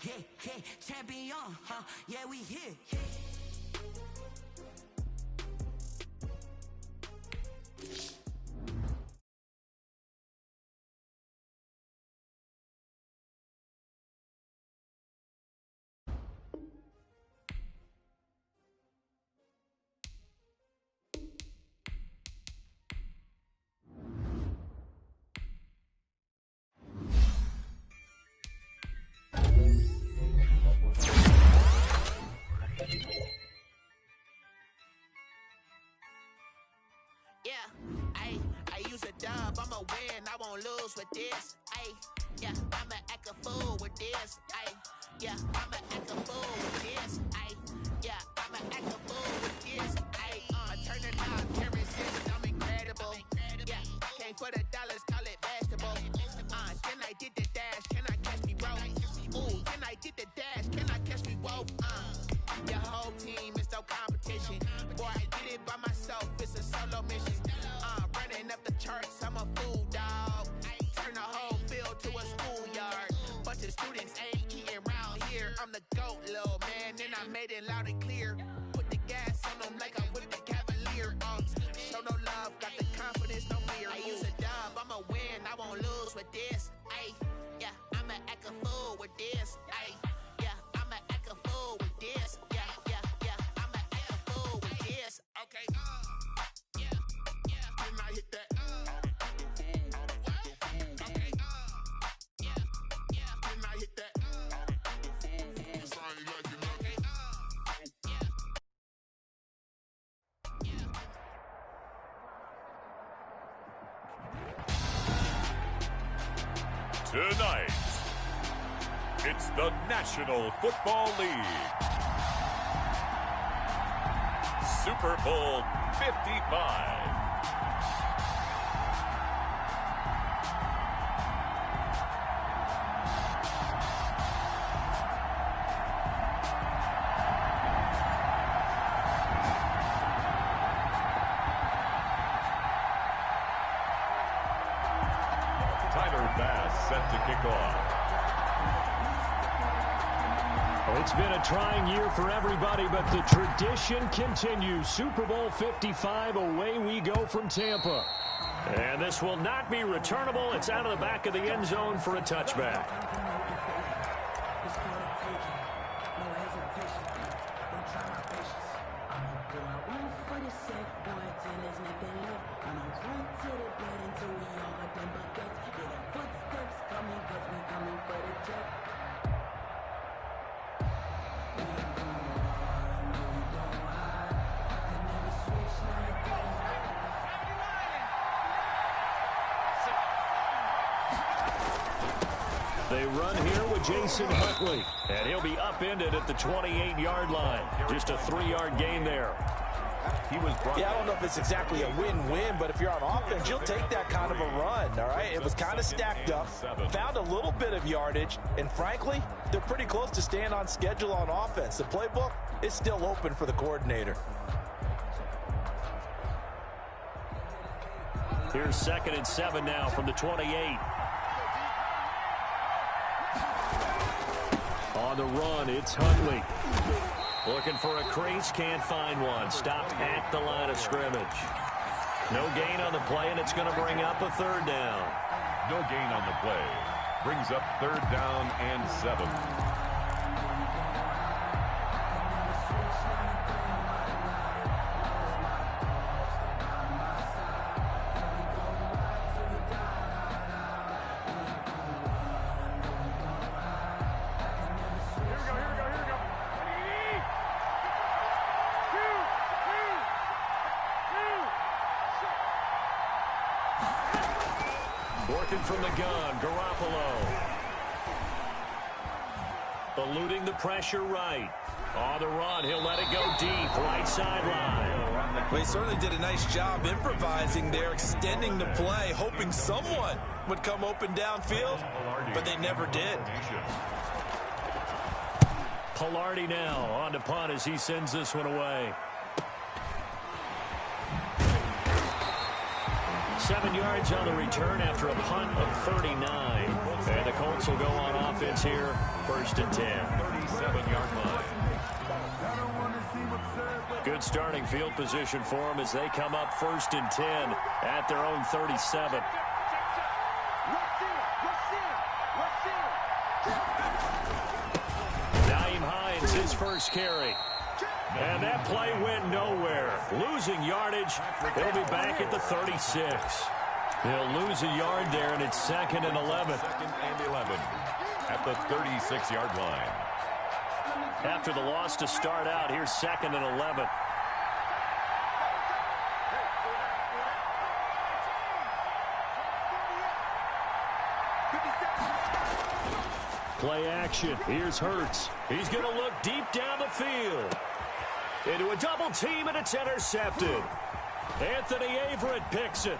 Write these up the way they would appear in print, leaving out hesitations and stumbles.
Yeah, yeah, champion, huh? Yeah, we here. I use a dub, I'ma win, I won't lose with this. I'ma act a fool with this. I'ma act a fool with this. I'ma act a fool with this. I turn it up, can't resist, I'm incredible. Came for the dollars, call it vegetable. Then I did the dash, can I catch me, bro? Ooh, then I did the dash, can I catch me, whoa? Your whole team is no competition. Boy, I did it by myself, it's a solo mission. Running up the charts, I'm a fool, dog. Turn the whole field to a schoolyard. Bunch of students ain't eating round here. I'm the GOAT, little man, and I made it loud and clear. Put the gas on them like I'm with the Cavalier. Show no love, got the confidence, no fear. I use a dub, I'ma win, I won't lose with this. I'ma act a fool with this. I'ma act a fool with this. I'ma act a fool with this. Okay. Can I hit that? Okay. Can I hit that? Sound like you know. Tonight, it's the National Football League. Super Bowl 55. Set to kick off. Well, it's been a trying year for everybody, but the tradition continues. Super Bowl 55, away we go from Tampa. And this will not be returnable. It's out of the back of the end zone for a touchback. They run here with Jason Huntley, and he'll be upended at the 28-yard line. Just a 3-yard gain there. He was brought I don't know if it's exactly a win-win, but if you're on offense, you'll take that kind of a run, all right? It was kind of stacked up, found a little bit of yardage, and frankly, they're pretty close to staying on schedule on offense. The playbook is still open for the coordinator. Here's 2nd and 7 now from the 28. On the run, it's Huntley. Looking for a crease, can't find one. Stopped at the line of scrimmage. No gain on the play, and it's going to bring up a 3rd down. No gain on the play. Brings up 3rd down and 7. Working from the gun, Garoppolo. Eluding the pressure right. On the run, he'll let it go deep, right sideline. Well, he certainly did a nice job improvising there, extending the play, hoping someone would come open downfield, but they never did. Pilardi now on to punt as he sends this one away. 7 yards on the return after a punt of 39. And the Colts will go on offense here, 1st and 10. 37-yard line. Good starting field position for them as they come up 1st and 10 at their own 37. Naeem Hines, his first carry. And that play went nowhere. Losing yardage. He'll be back at the 36. He'll lose a yard there, and it's 2nd and 11. 2nd and 11 at the 36-yard line. After the loss to start out, here's 2nd and 11. Play action. Here's Hurts. He's going to look deep down the field. Into a double team, and it's intercepted. Anthony Averett picks it.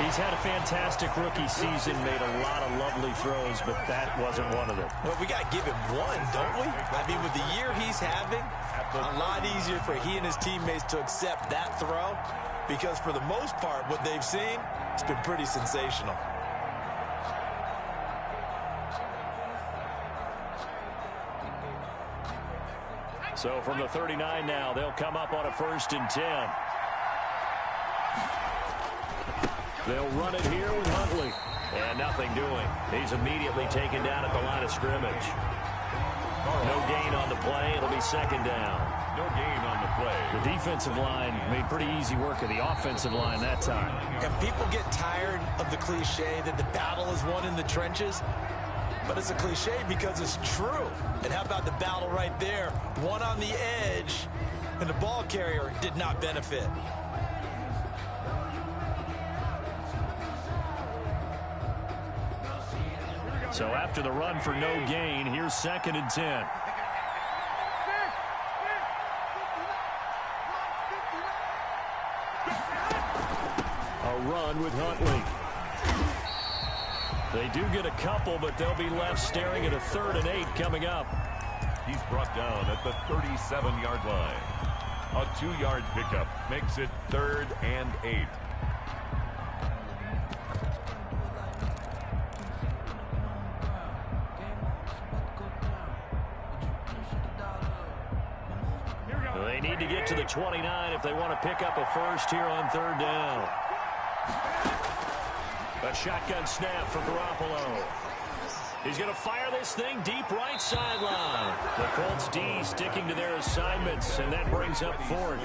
He's had a fantastic rookie season, made a lot of lovely throws, but that wasn't one of them. Well, we got to give him one, don't we? I mean, with the year he's having, a lot easier for he and his teammates to accept that throw, because for the most part, what they've seen, it's been pretty sensational. So from the 39 now, they'll come up on a 1st and 10. They'll run it here with Huntley. And nothing doing. He's immediately taken down at the line of scrimmage. No gain on the play. It'll be 2nd down. No gain on the play. The defensive line made pretty easy work of the offensive line that time. And people get tired of the cliche that the battle is won in the trenches. But it's a cliche because it's true. And how about the battle right there? One on the edge, and the ball carrier did not benefit. So after the run for no gain, here's 2nd and 10. A run with Huntley. They do get a couple, but they'll be left staring at a 3rd and 8 coming up. He's brought down at the 37-yard line. A 2-yard pickup makes it 3rd and 8. They need to get to the 29 if they want to pick up a first here on 3rd down. A shotgun snap for Garoppolo. He's going to fire this thing deep right sideline. The Colts D sticking to their assignments, and that brings up 4th.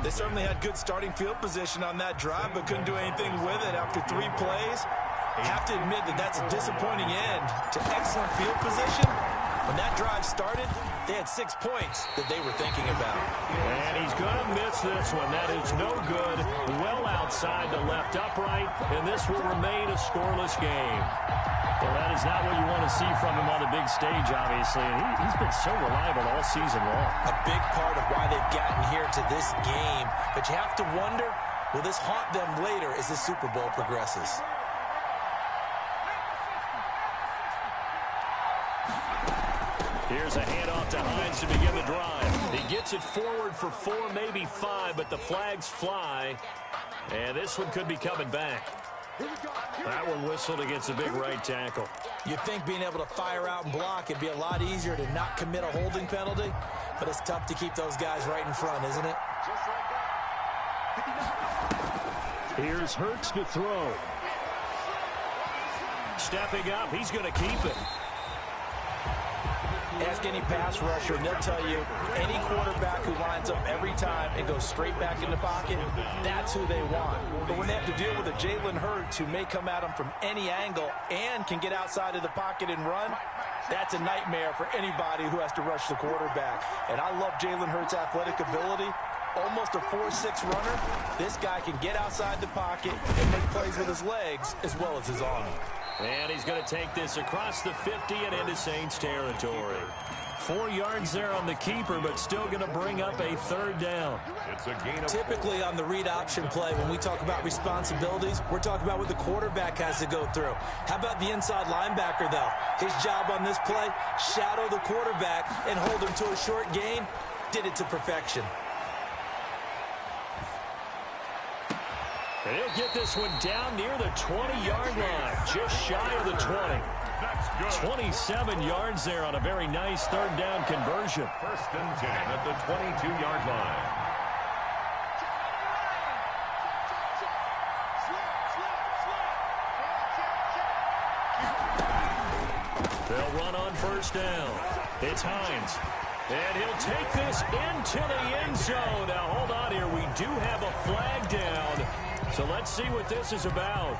They certainly had good starting field position on that drive, but couldn't do anything with it after 3 plays. Have to admit that that's a disappointing end to excellent field position. When that drive started, they had 6 points that they were thinking about. And he's going to miss this one. That is no good. Well outside the left upright, and this will remain a scoreless game. Well, that is not what you want to see from him on the big stage, obviously. And he's been so reliable all season long. A big part of why they've gotten here to this game. But you have to wonder, will this haunt them later as the Super Bowl progresses? Here's a handoff to Hines to begin the drive. He gets it forward for 4, maybe 5, but the flags fly. And this one could be coming back. That one whistled against a big right tackle. You'd think being able to fire out and block it'd be a lot easier to not commit a holding penalty, but it's tough to keep those guys right in front, isn't it? Here's Hurts to throw. Stepping up, he's going to keep it. Ask any pass rusher, and they'll tell you any quarterback who lines up every time and goes straight back in the pocket, that's who they want. But when they have to deal with a Jalen Hurts who may come at them from any angle and can get outside of the pocket and run, that's a nightmare for anybody who has to rush the quarterback. And I love Jalen Hurts' athletic ability. Almost a 4.6 runner. This guy can get outside the pocket and make plays with his legs as well as his arm. And he's going to take this across the 50 and into Saints territory. 4 yards there on the keeper, but still going to bring up a third down. It's a gain of Typically on the read option play, when we talk about responsibilities, we're talking about what the quarterback has to go through. How about the inside linebacker, though? His job on this play, shadow the quarterback and hold him to a short gain. Did it to perfection. And he'll get this one down near the 20-yard line, just shy of the 20. 27 yards there on a very nice third down conversion. First and 10 at the 22-yard line. They'll run on first down. It's Hines. And he'll take this into the end zone. Now, hold on here. We do have a flag down. So let's see what this is about.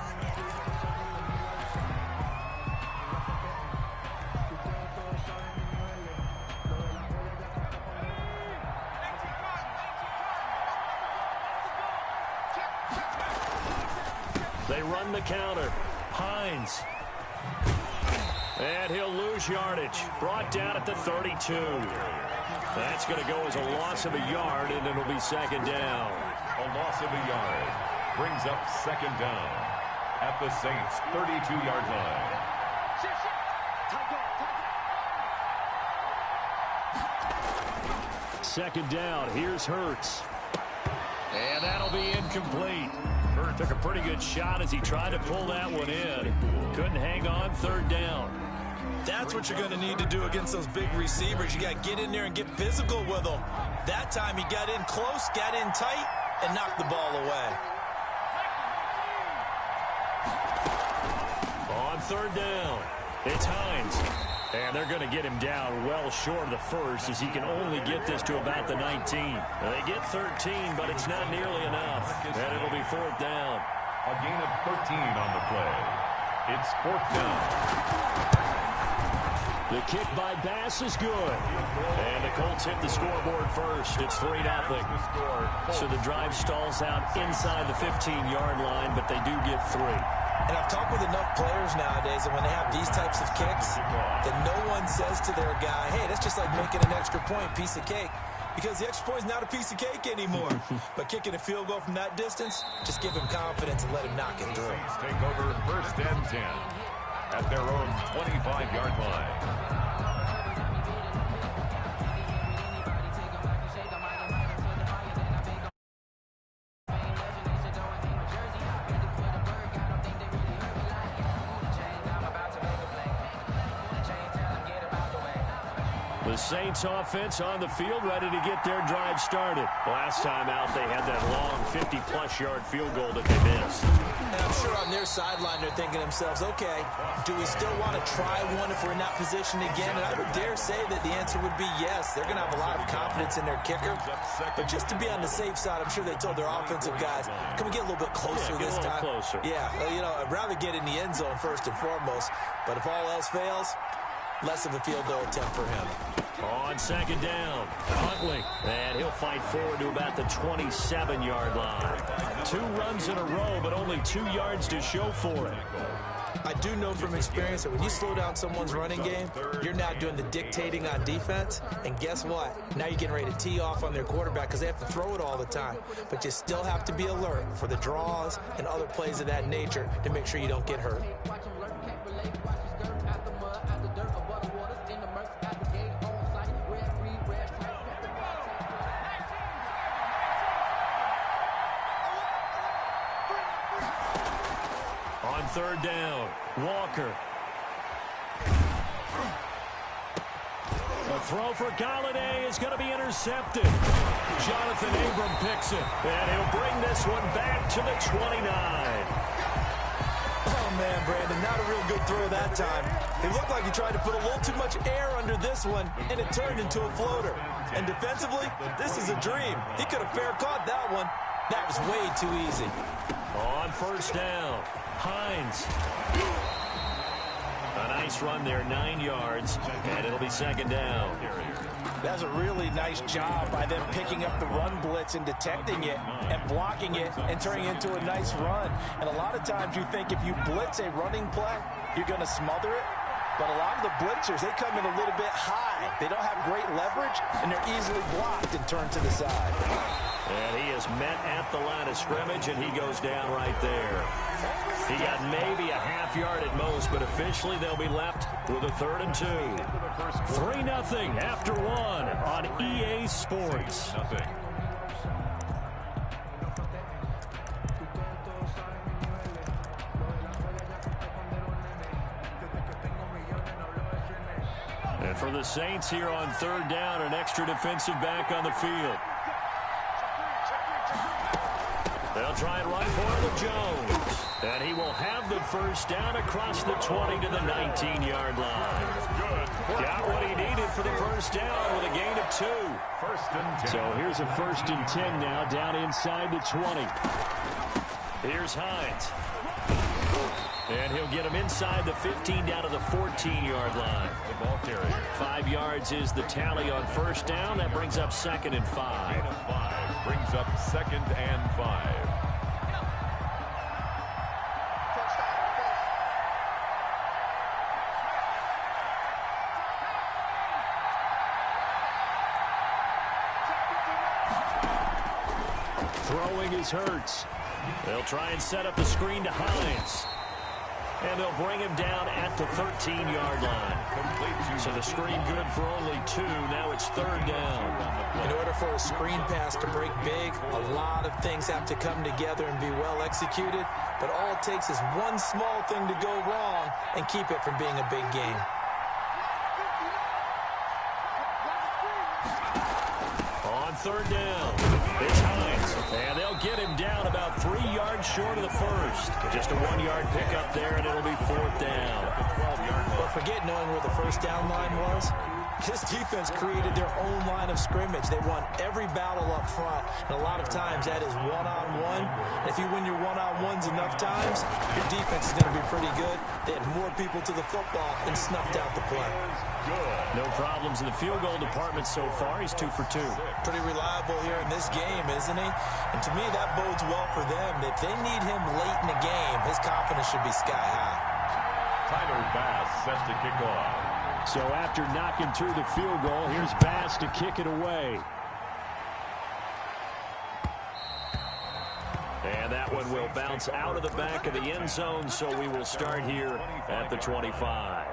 They run the counter. Hines. And he'll lose yardage. Brought down at the 32. That's going to go as a loss of a yard, and it'll be second down. A loss of a yard brings up second down at the Saints' 32-yard line. Second down. Here's Hurts. And that'll be incomplete. Hurts took a pretty good shot as he tried to pull that one in. Couldn't hang on. Third down. That's what you're going to need to do against those big receivers. You got to get in there and get physical with them. That time he got in close, got in tight, and knocked the ball away. On third down, it's Hines. And they're going to get him down well short of the first as he can only get this to about the 19. They get 13, but it's not nearly enough. And it'll be fourth down. A gain of 13 on the play. It's fourth down. The kick by Bass is good. And the Colts hit the scoreboard first. It's 3-0. So the drive stalls out inside the 15-yard line, but they do get 3. And I've talked with enough players nowadays that when they have these types of kicks, that no one says to their guy, hey, that's just like making an extra point, piece of cake. Because the extra point is not a piece of cake anymore. But kicking a field goal from that distance, just give him confidence and let him knock it through. Take over first and 10 at their own 25-yard line. The Saints offense on the field, ready to get their drive started. Last time out, they had that long 50-plus yard field goal that they missed. And I'm sure on their sideline, they're thinking to themselves, okay, do we still want to try one if we're in that position again? And I would dare say that the answer would be yes. They're going to have a lot of confidence in their kicker. But just to be on the safe side, I'm sure they told their offensive guys, can we get a little bit closer this time? Closer. Yeah, well, you know, I'd rather get in the end zone first and foremost. But if all else fails, less of a field goal attempt for him. On second down, Huntley. And he'll fight forward to about the 27-yard line. 2 runs in a row, but only 2 yards to show for it. I do know from experience that when you slow down someone's running game, you're now doing the dictating on defense. And guess what? Now you're getting ready to tee off on their quarterback because they have to throw it all the time. But you still have to be alert for the draws and other plays of that nature to make sure you don't get hurt. On third down, Walker. A throw for Galladay is going to be intercepted. Jonathan Abram picks it, and he'll bring this one back to the 29. Oh, man, Brandon, not a real good throw that time. It looked like he tried to put a little too much air under this one, and it turned into a floater. And defensively, this is a dream. He could have fair caught that one. That was way too easy. On first down, Hines. A nice run there, 9 yards, and it'll be second down. That's a really nice job by them picking up the run blitz and detecting it and blocking it and turning it into a nice run. And a lot of times you think if you blitz a running play, you're going to smother it. but a lot of the blitzers, they come in a little bit high. They don't have great leverage, and they're easily blocked and turned to the side. And he is met at the line of scrimmage, and he goes down right there. He got maybe a half yard at most, but officially they'll be left with a 3rd and 2. 3-0 after 1 on EA Sports. And for the Saints here on 3rd down, an extra defensive back on the field. They'll try and run for it with Jones. And he will have the 1st down across the 20 to the 19-yard line. Got what he needed for the 1st down with a gain of 2. 1st and 10. So here's a 1st and 10 now down inside the 20. Here's Hines. And he'll get him inside the 15 down to the 14-yard line. The ball carrier. 5 yards is the tally on 1st down. That brings up 2nd and 5. Brings up 2nd and 5. Throwing is Hurts. They'll try and set up the screen to Hines. And they'll bring him down at the 13-yard line. So the screen good for only 2. Now it's 3rd down. In order for a screen pass to break big, a lot of things have to come together and be well executed. But all it takes is one small thing to go wrong and keep it from being a big game. On 3rd down, it's Hines. And they'll get him down about 3 yards short of the 1st. Just a 1-yard pickup there, and it'll be 4th down. But forget knowing where the 1st down line was. This defense created their own line of scrimmage. They won every battle up front, and a lot of times that is one-on-one. And if you win your one-on-ones enough times, your defense is going to be pretty good. They had more people to the football and snuffed out the play. No problems in the field goal department so far. He's 2 for 2. Pretty reliable here in this game, isn't he? And to me, that bodes well for them. If they need him late in the game, his confidence should be sky high. Tyler Bass set to kick off. So after knocking through the field goal, here's Bass to kick it away. And that one will bounce out of the back of the end zone, so we will start here at the 25.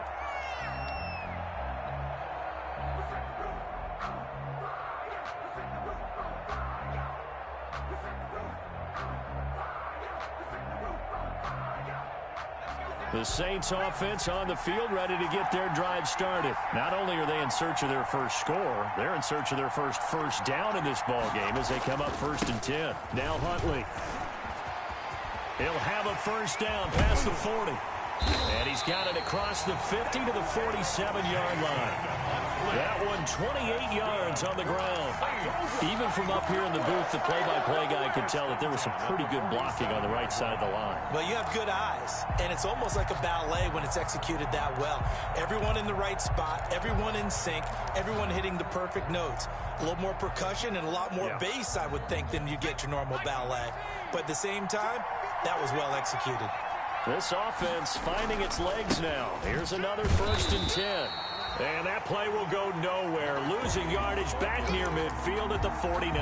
The Saints offense on the field ready to get their drive started. Not only are they in search of their first score, they're in search of their first down in this ball game as they come up 1st and 10. Now Huntley. He'll have a 1st down past the 40. And he's got it across the 50 to the 47-yard line. That one 28 yards on the ground. Even from up here in the booth, the play-by-play guy could tell that there was some pretty good blocking on the right side of the line. Well, you have good eyes, and it's almost like a ballet when it's executed that well. Everyone in the right spot, everyone in sync, everyone hitting the perfect notes. A little more percussion and a lot more bass, I would think, than you get your normal ballet. But at the same time, that was well executed. This offense finding its legs now. Here's another 1st and 10. And that play will go nowhere. Losing yardage back near midfield at the 49.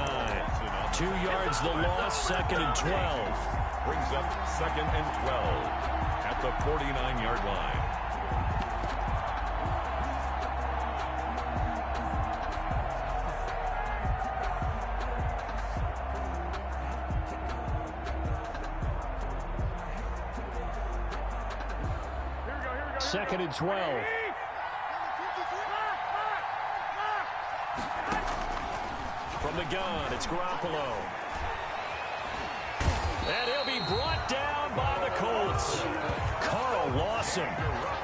2 yards the loss, 2nd and 12. Brings up 2nd and 12 at the 49-yard line. Second and 12. From the gun, it's Garoppolo. And he'll be brought down by the Colts. Carl Lawson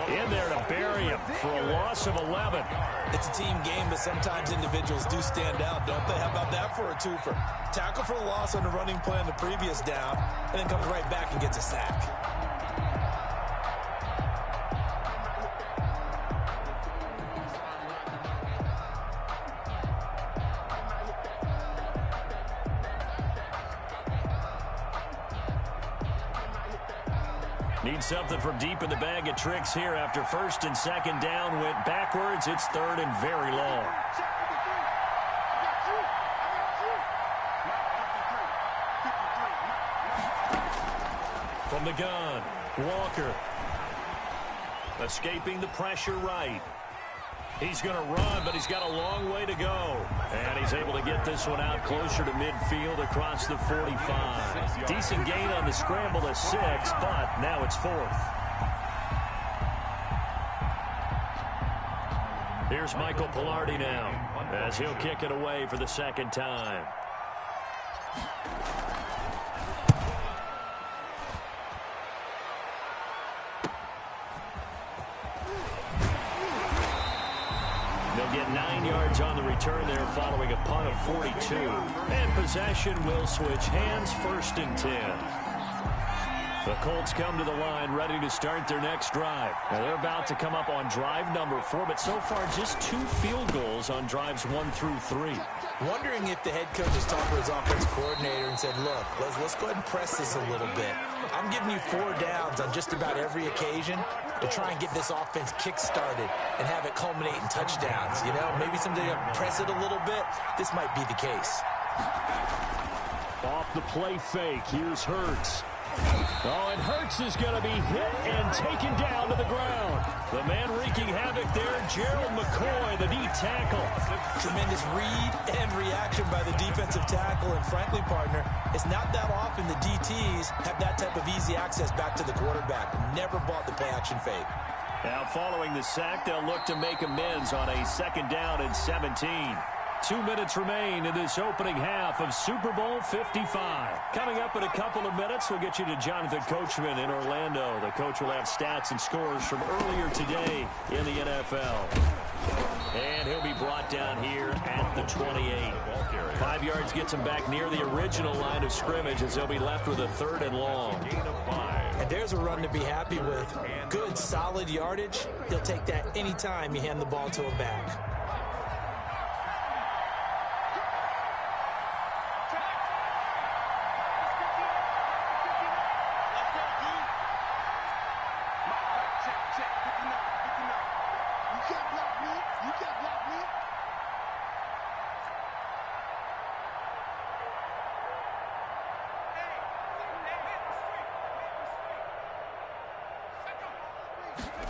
in there to bury him for a loss of 11. It's a team game, but sometimes individuals do stand out, don't they? How about that for a twofer? Tackle for a loss on the running play on the previous down, and then comes right back and gets a sack. Need something from deep in the bag of tricks here after first and second down went backwards. It's third and very long. From the gun, Walker. Escaping the pressure right. He's going to run, but he's got a long way to go. And he's able to get this one out closer to midfield across the 45. Decent gain on the scramble to 6, but now it's 4th. Here's Michael Pilardi now as he'll kick it away for the second time. They'll get 9 yards on the return there following a punt of 42. And possession will switch hands, 1st and 10. The Colts come to the line ready to start their next drive. Now they're about to come up on drive number 4, but so far just 2 field goals on drives 1 through 3. Wondering if the head coach has talked to his offensive coordinator and said, look, let's go ahead and press this a little bit. I'm giving you 4 downs on just about every occasion to try and get this offense kick-started and have it culminate in touchdowns. You know, maybe someday I'll press it a little bit. This might be the case. Off the play fake, here's Hurts. Oh, and Hurts is going to be hit and taken down to the ground. The man wreaking havoc there, Gerald McCoy, the D tackle. Tremendous read and reaction by the defensive tackle. And frankly, partner, it's not that often the DTs have that type of easy access back to the quarterback. Never bought the play-action fake. Now, following the sack, they'll look to make amends on a 2nd down and 17. 2 minutes remain in this opening half of Super Bowl 55. Coming up in a couple of minutes, we'll get you to Jonathan Coachman in Orlando. The coach will have stats and scores from earlier today in the NFL. And he'll be brought down here at the 28. 5 yards gets him back near the original line of scrimmage as they'll be left with a 3rd and long. And there's a run to be happy with. Good, solid yardage. He'll take that anytime you hand the ball to him back.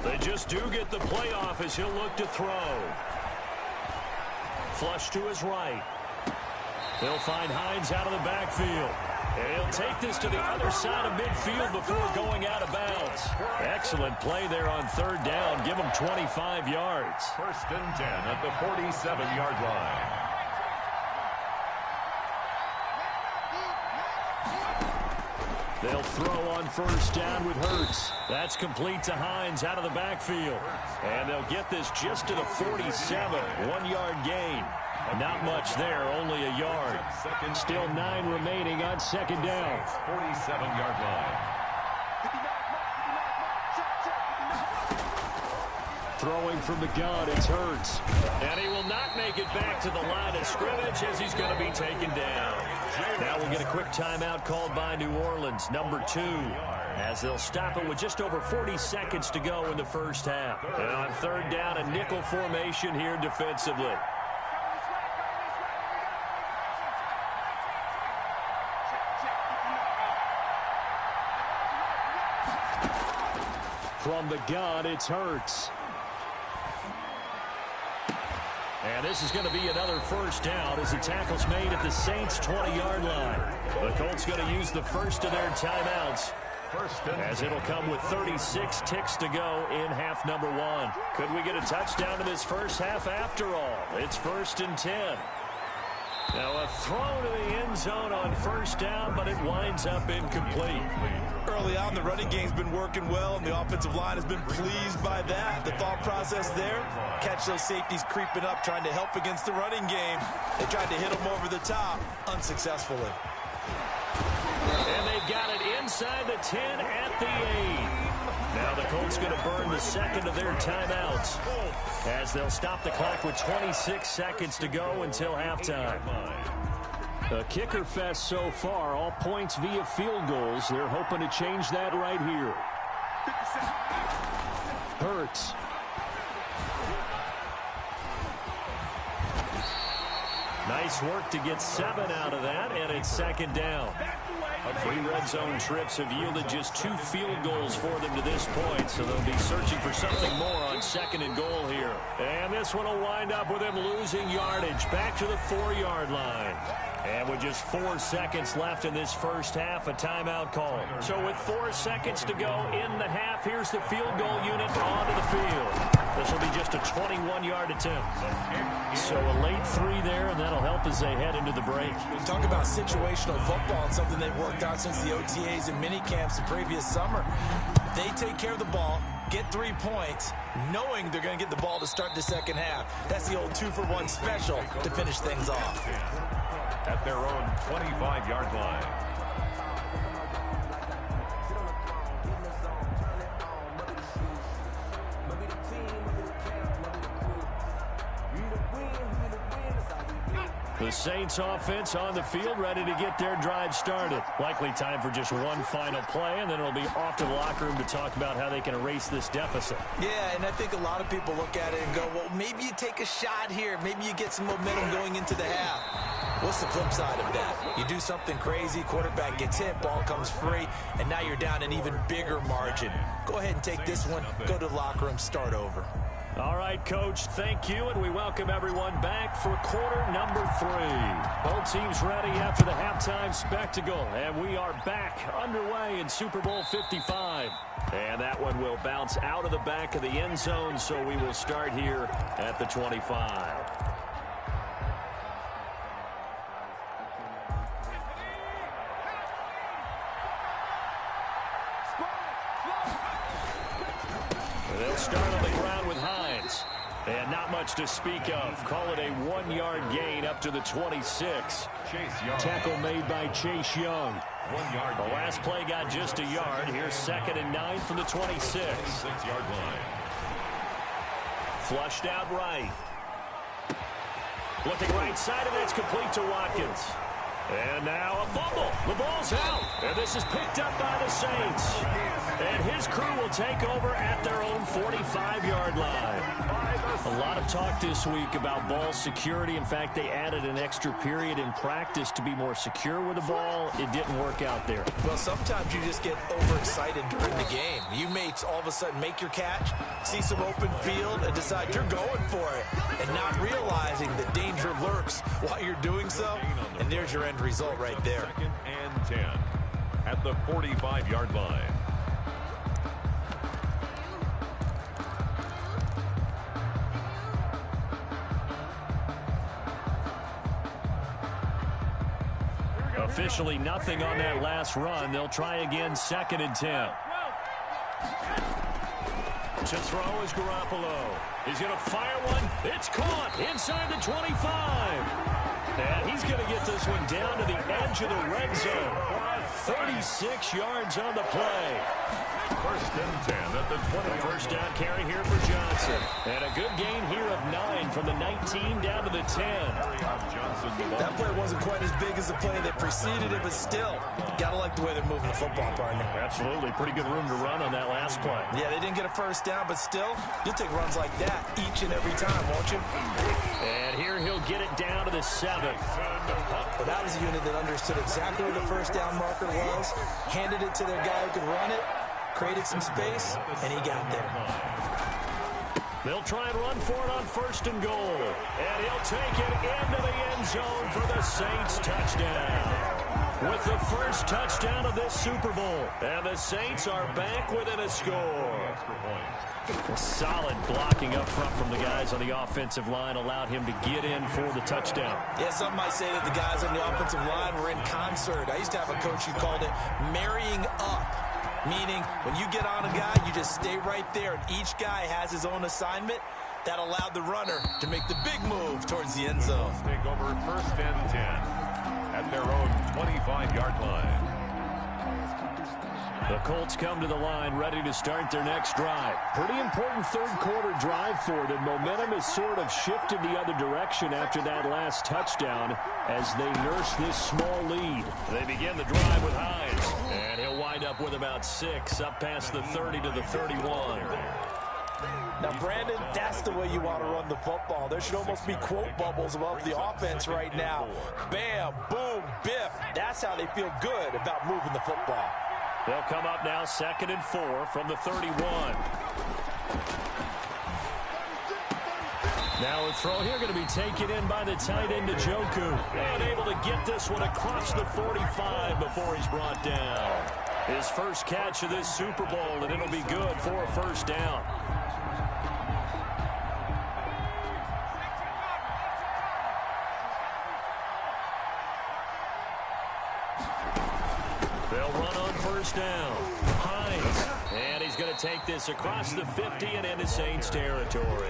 They just do get the play off as he'll look to throw. Flush to his right. They'll find Hines out of the backfield. And he'll take this to the other side of midfield before going out of bounds. Excellent play there on 3rd down. Give him 25 yards. 1st and 10 at the 47-yard line. They'll throw on 1st down with Hurts. That's complete to Hines out of the backfield. And they'll get this just to the 47. 1-yard gain. Not much there, only a yard. Still 9 remaining on 2nd down. 47-yard line. Throwing from the gun, it's Hurts. And he will not make it back to the line of scrimmage as he's going to be taken down. Now we'll get a quick timeout called by New Orleans, number 2, as they'll stop it with just over 40 seconds to go in the first half. And on 3rd down, a nickel formation here defensively. From the gun, it's Hurts. And this is going to be another 1st down as the tackle's made at the Saints' 20-yard line. The Colts going to use the first of their timeouts as it'll come with 36 ticks to go in half number 1. Could we get a touchdown in this first half after all? It's 1st and 10. Now a throw to the end zone on 1st down, but it winds up incomplete. Early on, the running game's been working well, and the offensive line has been pleased by that. The thought process there, catch those safeties creeping up, trying to help against the running game. They tried to hit them over the top, unsuccessfully. And they've got it inside the 10 at the 8. Now the Colts going to burn the second of their timeouts as they'll stop the clock with 26 seconds to go until halftime. A kicker fest so far, all points via field goals. They're hoping to change that right here. Hurts. Nice work to get 7 out of that, and it's second down. 3 red zone trips have yielded just 2 field goals for them to this point, so they'll be searching for something more on second and goal here. And this one will wind up with them losing yardage back to the 4-yard line. And with just 4 seconds left in this first half, a timeout call. So with 4 seconds to go in the half, here's the field goal unit onto the field. This will be just a 21-yard attempt. So a late 3 there, and that'll help as they head into the break. Talk about situational football and something they've worked out since the OTAs and mini camps the previous summer. They take care of the ball, get 3 points, knowing they're going to get the ball to start the second half. That's the old 2-for-1 special to finish things off. At their own 25-yard line. The Saints offense on the field, ready to get their drive started. Likely time for just one final play, and then it'll be off to the locker room to talk about how they can erase this deficit. Yeah, and I think a lot of people look at it and go, well, maybe you take a shot here. Maybe you get some momentum going into the half. What's the flip side of that? You do something crazy, quarterback gets hit, ball comes free, and now you're down an even bigger margin. Go ahead and take this one, go to the locker room, start over. All right, Coach, thank you, and we welcome everyone back for quarter number 3. Both teams ready after the halftime spectacle, and we are back underway in Super Bowl 55. And that one will bounce out of the back of the end zone, so we will start here at the 25. They'll start on the ground with Hines. And not much to speak of. Call it a 1-yard gain up to the 26. Tackle made by Chase Young. 1 yard. The last play got just a yard. Here's 2nd and 9 from the 26. 6-yard line. Flushed out right. Looking right side, and that's complete to Watkins. And now a fumble. The ball's out. And this is picked up by the Saints. And his crew will take over at their own 45-yard line. A lot of talk this week about ball security. In fact, they added an extra period in practice to be more secure with the ball. It didn't work out there. Well, sometimes you just get overexcited during the game. You may all of a sudden make your catch, see some open field, and decide you're going for it, and not realizing that danger lurks while you're doing so. And there's your end result right there. 2nd and 10 at the 45-yard line. Officially nothing on that last run. They'll try again 2nd and 10. To throw is Garoppolo. He's going to fire one. It's caught inside the 25. And he's going to get this one down to the edge of the red zone. 36 yards on the play. 1st and 10 at the 20. First down carry here for Johnson. And a good gain here of 9 from the 19 down to the 10. That play wasn't quite as big as the play that preceded it, but still, gotta like the way they're moving the football, partner. Absolutely. Pretty good room to run on that last play. Yeah, they didn't get a first down, but still, you'll take runs like that each and every time, won't you? And here he'll get it down to the 7. But that was a unit that understood exactly where the first down marker was, handed it to their guy who could run it, created some space, and he got there. They'll try and run for it on 1st and goal. And he'll take it into the end zone for the Saints touchdown. With the first touchdown of this Super Bowl. And the Saints are back within a score. Solid blocking up front from the guys on the offensive line allowed him to get in for the touchdown. Yeah, some might say that the guys on the offensive line were in concert. I used to have a coach who called it marrying up. Meaning, when you get on a guy, you just stay right there, and each guy has his own assignment. That allowed the runner to make the big move towards the end zone. Take over 1st and 10 at their own 25-yard line. The Colts come to the line ready to start their next drive. Pretty important third-quarter drive for them. Momentum has sort of shifted the other direction after that last touchdown as they nurse this small lead. They begin the drive with Hines, and he'll wind up with about 6 up past the 30 to the 31. Now, Brandon, that's the way you want to run the football. There should almost be quote bubbles above the offense right now. Bam, boom, biff. That's how they feel good about moving the football. They'll come up now 2nd and 4 from the 31. Now a throw here going to be taken in by the tight end, Njoku. And able to get this one across the 45 before he's brought down. His first catch of this Super Bowl, and it'll be good for a first down. They'll run on first down. Hines. And he's going to take this across the 50 and into Saints territory.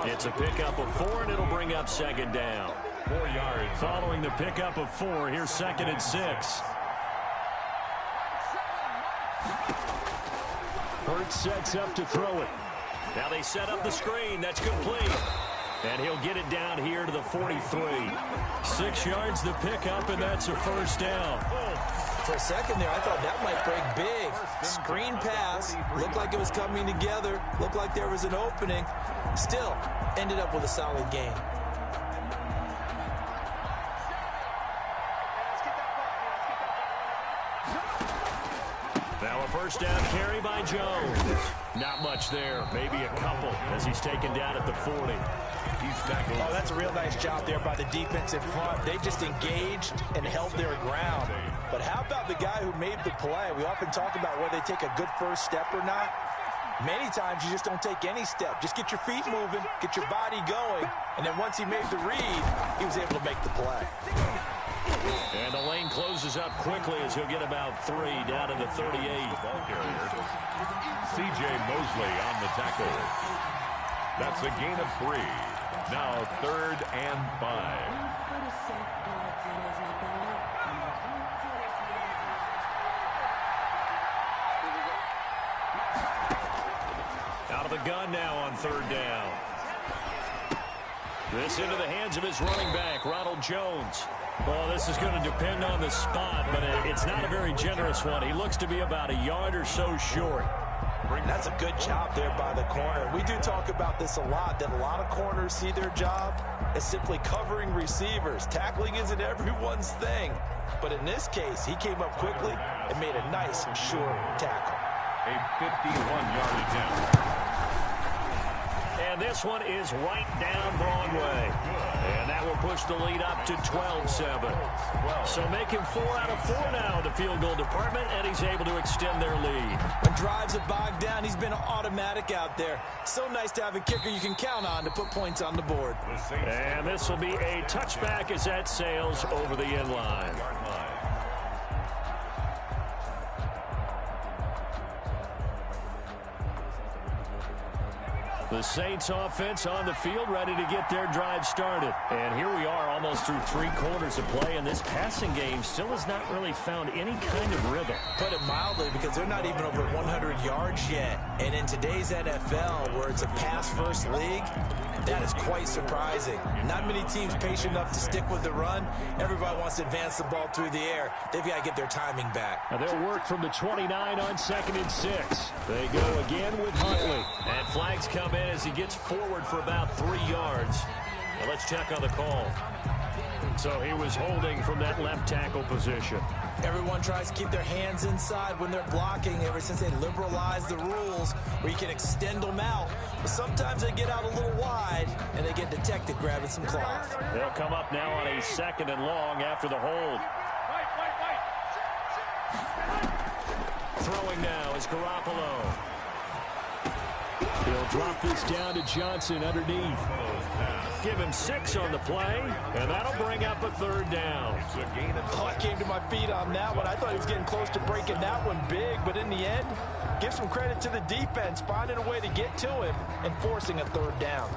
It's a pickup of 4, and it'll bring up 2nd down. 4 yards. Following the pickup of 4, here's 2nd and 6. Hurts sets up to throw it. Now they set up the screen. That's complete. And he'll get it down here to the 43. 6 yards the pickup, and that's a first down. For a second there, I thought that might break big. Screen pass. Looked like it was coming together. Looked like there was an opening. Still, ended up with a solid game. Now a first down carry by Jones. Not much there. Maybe a couple as he's taken down at the 40. Oh, that's a real nice job there by the defense in front. They just engaged and held their ground. But how about the guy who made the play? We often talk about whether they take a good first step or not. Many times you just don't take any step. Just get your feet moving, get your body going, and then once he made the read, he was able to make the play. And the lane closes up quickly as he'll get about 3 down to the 38. Ball carrier. C.J. Mosley on the tackle. That's a gain of 3. Now 3rd and 5. Out of the gun now on 3rd down. This into the hands of his running back, Ronald Jones. Well, this is going to depend on the spot, but it's not a very generous one. He looks to be about a yard or so short. That's a good job there by the corner. We do talk about this a lot, that a lot of corners see their job as simply covering receivers. Tackling isn't everyone's thing. But in this case, he came up quickly and made a nice, sure tackle. A 51-yard attempt. And this one is right down Broadway. And that will push the lead up to 12-7. So making 4 out of 4 now in the field goal department, and he's able to extend their lead. When drives are bogged down, he's been automatic out there. So nice to have a kicker you can count on to put points on the board. And this will be a touchback as that sails over the end line. The Saints offense on the field ready to get their drive started. And here we are almost through 3 quarters of play, and this passing game still has not really found any kind of rhythm. Put it mildly, because they're not even over 100 yards yet. And in today's NFL, where it's a pass-first league, that is quite surprising. Not many teams patient enough to stick with the run. Everybody wants to advance the ball through the air. They've got to get their timing back. Now they'll work from the 29 on 2nd and 6. They go again with Huntley. And flags come in as he gets forward for about 3 yards. Now let's check on the call. So he was holding from that left tackle position. Everyone tries to keep their hands inside when they're blocking ever since they liberalized the rules where you can extend them out. But sometimes they get out a little wide and they get detected grabbing some cloth. They'll come up now on a 2nd and long after the hold. Throwing now is Garoppolo. He'll drop this down to Johnson underneath. Give him 6 on the play, and that'll bring up a 3rd down. Oh, I came to my feet on that one. I thought he was getting close to breaking that one big, but in the end, give some credit to the defense, finding a way to get to him and forcing a 3rd down.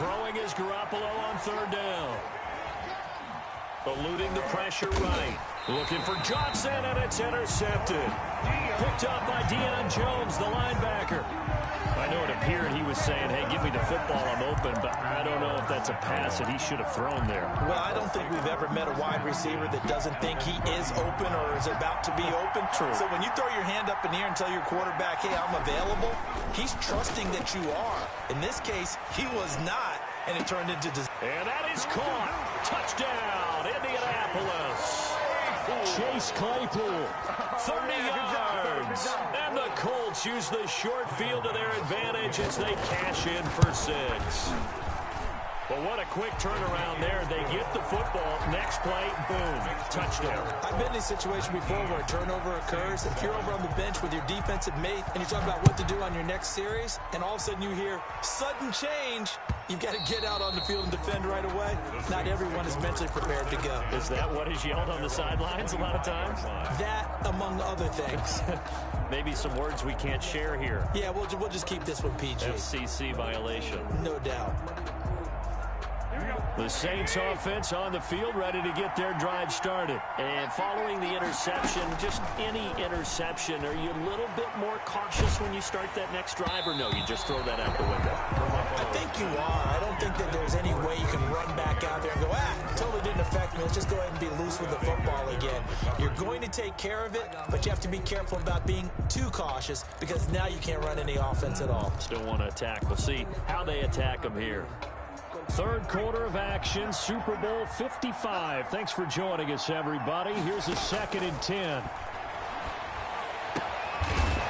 Throwing is Garoppolo on third down. Eluding the pressure right. Looking for Johnson, and it's intercepted. Picked up by Deion Jones, the linebacker. I know it appeared he was saying, hey, give me the football, I'm open, but I don't know if that's a pass that he should have thrown there. Well, I don't think we've ever met a wide receiver that doesn't think he is open or is about to be open. True. So when you throw your hand up in the air and tell your quarterback, hey, I'm available, he's trusting that you are. In this case, he was not, and it turned into disaster. And that is caught. Touchdown, Indianapolis. Chase Claypool, 30 yards. And the Colts use the short field to their advantage as they cash in for 6. But what a quick turnaround there. They get the football. Next play, boom, touchdown. I've been in a situation before where a turnover occurs. If you're over on the bench with your defensive mate and you're talking about what to do on your next series, and all of a sudden you hear sudden change, you've got to get out on the field and defend right away. Not everyone is mentally prepared to go. Is that what is yelled on the sidelines a lot of times? That, among other things. Maybe some words we can't share here. Yeah, we'll just keep this one PG. FCC violation. No doubt. The Saints offense on the field, ready to get their drive started. And following the interception, just any interception, are you a little bit more cautious when you start that next drive, or no, you just throw that out the window? I think you are. I don't think that there's any way you can run back out there and go, totally didn't affect me. Let's just go ahead and be loose with the football again. You're going to take care of it, but you have to be careful about being too cautious because now you can't run any offense at all. Still want to attack. We'll see how they attack them here. Third quarter of action, Super Bowl 55. Thanks for joining us, everybody. Here's a 2nd and 10.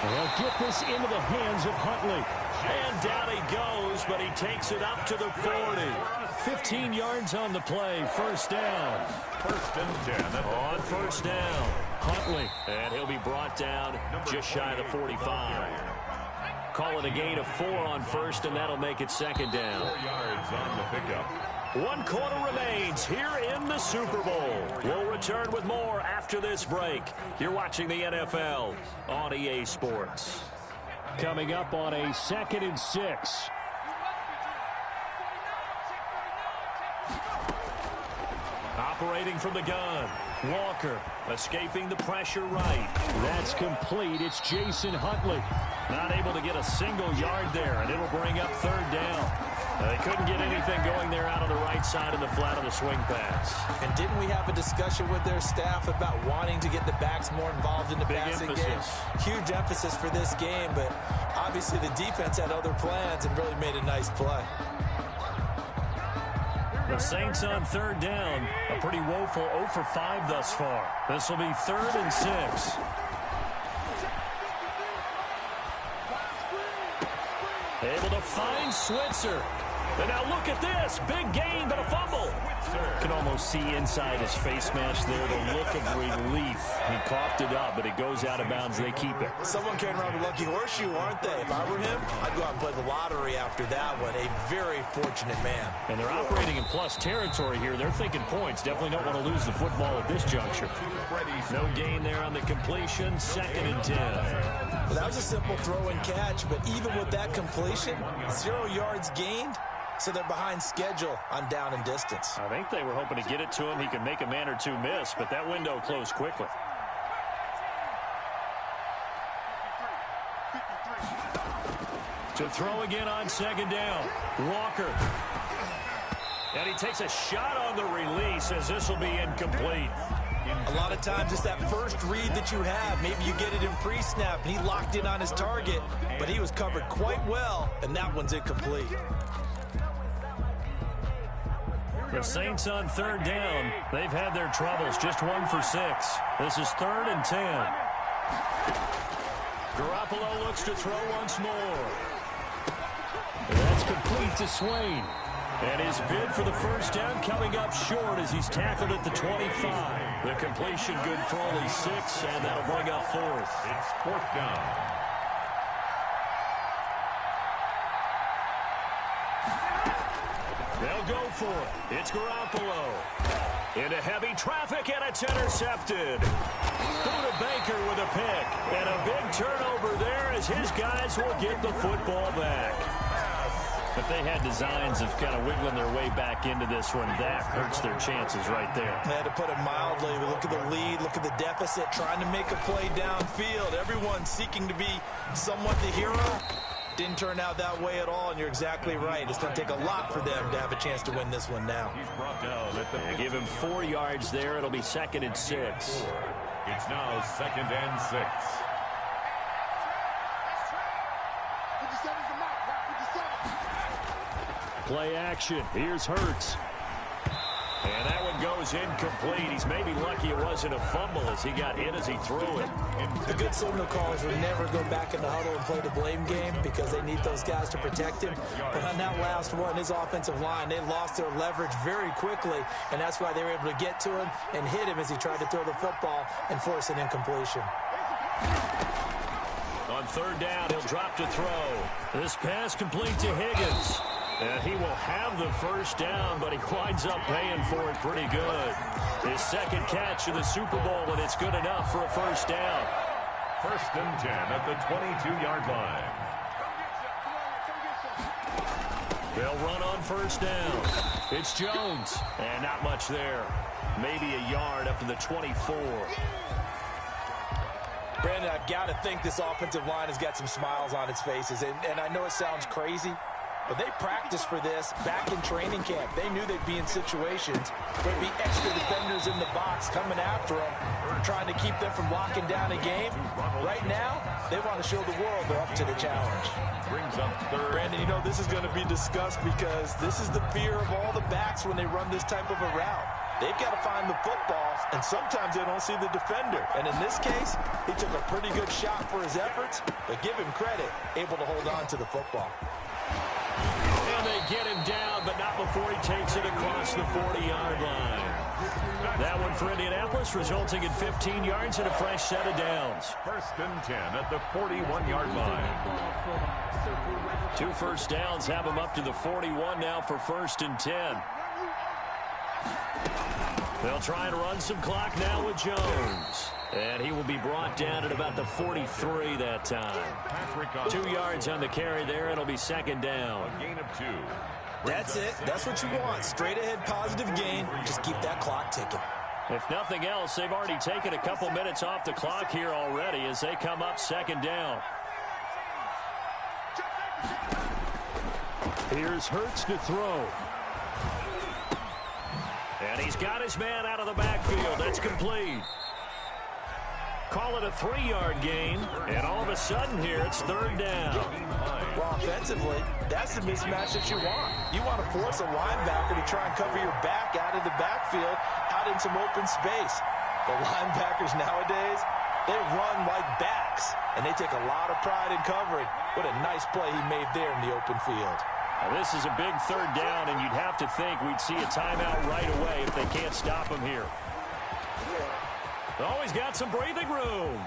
They'll get this into the hands of Huntley. And down he goes, but he takes it up to the 40. 15 yards on the play, first down. 1st and 10. On first down, Huntley. And he'll be brought down just shy of the 45. Call it a gain of 4 on first, and that'll make it 2nd down. 4 yards on the pickup. 1 quarter remains here in the Super Bowl. We'll return with more after this break. You're watching the NFL on EA Sports. Coming up on a 2nd and 6. Operating from the gun. Walker escaping the pressure right. That's complete. It's Jason Huntley. Not able to get a single yard there, and it'll bring up 3rd down. They couldn't get anything going there out on the right side of the flat of the swing pass. And didn't we have a discussion with their staff about wanting to get the backs more involved in the passing game? Huge emphasis for this game, but obviously the defense had other plans and really made a nice play. The Saints on 3rd down. A pretty woeful 0 for 5 thus far. This will be 3rd and 6. Able to find Switzer. And now look at this. Big gain, but a fumble. You can almost see inside his face mask there the look of relief. He coughed it up, but it goes out of bounds. They keep it. Someone carrying around a lucky horseshoe, aren't they? If I were him, I'd go out and play the lottery after that one. A very fortunate man. And they're operating in plus territory here. They're thinking points. Definitely don't want to lose the football at this juncture. No gain there on the completion. 2nd and 10. Well, that was a simple throw and catch, but even with that completion, 0 yards gained. So they're behind schedule on down and distance. I think they were hoping to get it to him. He could make a man or two miss, but that window closed quickly. To throw again on 2nd down. Walker. And he takes a shot on the release as this will be incomplete. A lot of times it's that first read that you have. Maybe you get it in pre-snap, and he locked in on his target, but he was covered quite well, and that one's incomplete. The Saints on 3rd down. They've had their troubles. Just 1 for 6. This is 3rd and 10. Garoppolo looks to throw once more. That's complete to Swain. And his bid for the first down coming up short as he's tackled at the 25. The completion good for only 6, and that'll bring up 4th. It's 4th down. They'll go for it. It's Garoppolo. Into heavy traffic, and it's intercepted. Buda Baker with a pick. And a big turnover there as his guys will get the football back. If they had designs of kind of wiggling their way back into this one, that hurts their chances right there. They had to put it mildly. Look at the lead, look at the deficit, trying to make a play downfield. Everyone seeking to be somewhat the hero. Didn't turn out that way at all, and you're exactly right. It's going to take a lot for them to have a chance to win this one now. Give him 4 yards there. It'll be 2nd and 6. It's now 2nd and 6. Play action. Here's Hurts. And that one goes incomplete. He's maybe lucky it wasn't a fumble as he got hit as he threw it. The good signal callers would never go back in the huddle and play the blame game because they need those guys to protect him. But on that last one, his offensive line, they lost their leverage very quickly, and that's why they were able to get to him and hit him as he tried to throw the football and force an incompletion. On 3rd down, he'll drop to throw. This pass complete to Higgins. And he will have the 1st down, but he winds up paying for it pretty good. His 2nd catch of the Super Bowl, and it's good enough for a 1st down. 1st and 10 at the 22-yard line. They'll run on 1st down. It's Jones, and not much there. Maybe a yard up to the 24. Brandon, I've got to think this offensive line has got some smiles on its faces, and I know it sounds crazy, but they practiced for this back in training camp. They knew they'd be in situations where there'd be extra defenders in the box coming after them, trying to keep them from locking down a game. Right now, they want to show the world they're up to the challenge. Brings up 3rd. Brandon, you know this is going to be discussed because this is the fear of all the backs when they run this type of a route. They've got to find the football, and sometimes they don't see the defender. And in this case, he took a pretty good shot for his efforts, but give him credit, able to hold on to the football. And they get him down, but not before he takes it across the 40-yard line. That one for Indianapolis, resulting in 15 yards and a fresh set of downs. 1st and 10 at the 41-yard line. 2 1st downs have him up to the 41 now for 1st and 10. They'll try and run some clock now with Jones. And he will be brought down at about the 43 that time. 2 yards on the carry there. It'll be 2nd down. A gain of 2. That's it. That's what you want. Straight ahead positive gain. Just keep that clock ticking. If nothing else, they've already taken a couple minutes off the clock here already as they come up 2nd down. Here's Hurts to throw. And he's got his man out of the backfield. That's complete. Call it a 3-yard gain, and all of a sudden here, it's 3rd down. Well, offensively, that's the mismatch that you want. You want to force a linebacker to try and cover your back out of the backfield, out in some open space. The linebackers nowadays, they run like backs, and they take a lot of pride in covering. What a nice play he made there in the open field. Now, this is a big 3rd down, and you'd have to think we'd see a timeout right away if they can't stop him here. Oh, he's got some breathing room.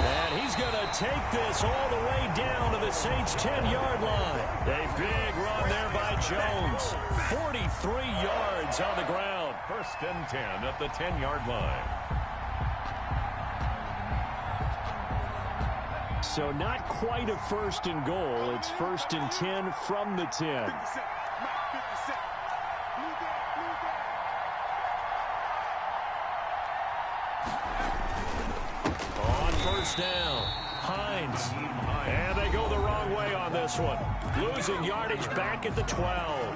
And he's going to take this all the way down to the Saints' 10-yard line. A big run there by Jones. 43 yards on the ground. 1st and 10 at the 10-yard line. So not quite a 1st and goal. It's 1st and 10 from the 10. On 1st down, Hines. And they go the wrong way on this one. Losing yardage back at the 12.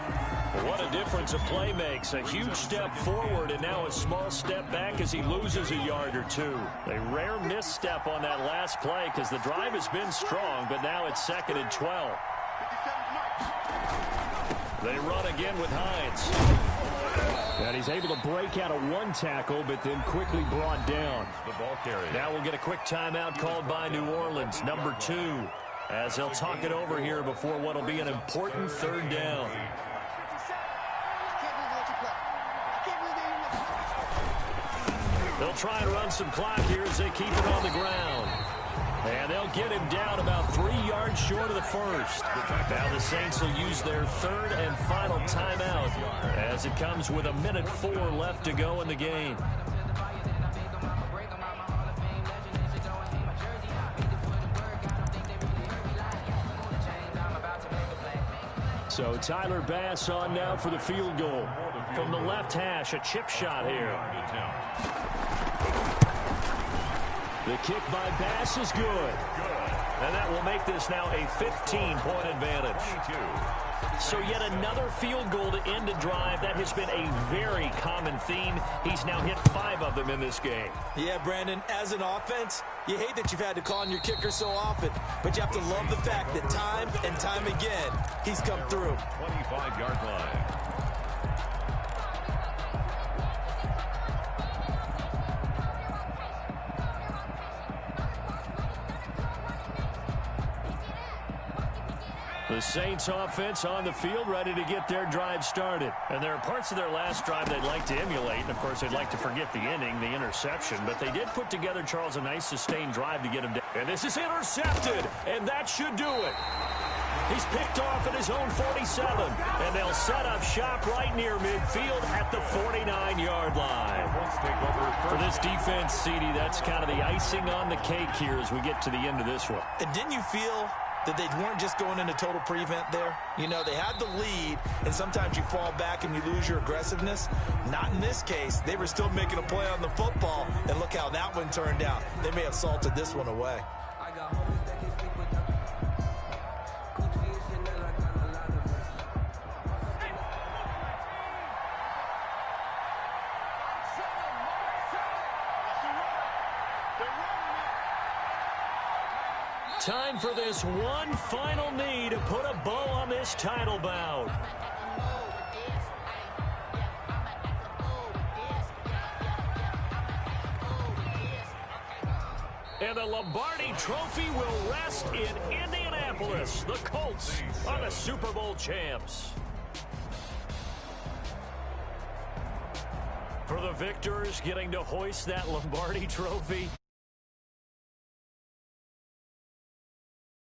What a difference a play makes. A huge step forward and now a small step back as he loses a yard or 2. A rare misstep on that last play because the drive has been strong, but now it's 2nd and 12. They run again with Hines. And he's able to break out of 1 tackle, but then quickly brought down. The ball carrier. Now we'll get a quick timeout called by New Orleans, number 2, as they'll talk it over here before what will be an important 3rd down. They'll try and run some clock here as they keep it on the ground. And they'll get him down about 3 yards short of the 1st. Now the Saints will use their 3rd and final timeout as it comes with 1:04 left to go in the game. So Tyler Bass on now for the field goal. From the left hash, a chip shot here. The kick by Bass is good. And that will make this now a 15-point advantage. So yet another field goal to end a drive. That has been a very common theme. He's now hit 5 of them in this game. Yeah, Brandon, as an offense, you hate that you've had to call on your kicker so often, but you have to love the fact that time and time again, he's come through. 25-yard line. The Saints offense on the field, ready to get their drive started. And there are parts of their last drive they'd like to emulate. And, of course, they'd like to forget the inning, the interception. But they did put together, Charles, a nice sustained drive to get him down. And this is intercepted, and that should do it. He's picked off at his own 47. And they'll set up shop right near midfield at the 49-yard line. For this defense, CD, that's kind of the icing on the cake here as we get to the end of this one. And didn't you feel that they weren't just going into total prevent there? You know, they had the lead, and sometimes you fall back and you lose your aggressiveness. Not in this case. They were still making a play on the football, and look how that one turned out. They may have salted this one away. Time for this one final knee to put a bow on this title bout. And the Lombardi Trophy will rest in Indianapolis. The Colts are the Super Bowl champs. For the victors, getting to hoist that Lombardi Trophy.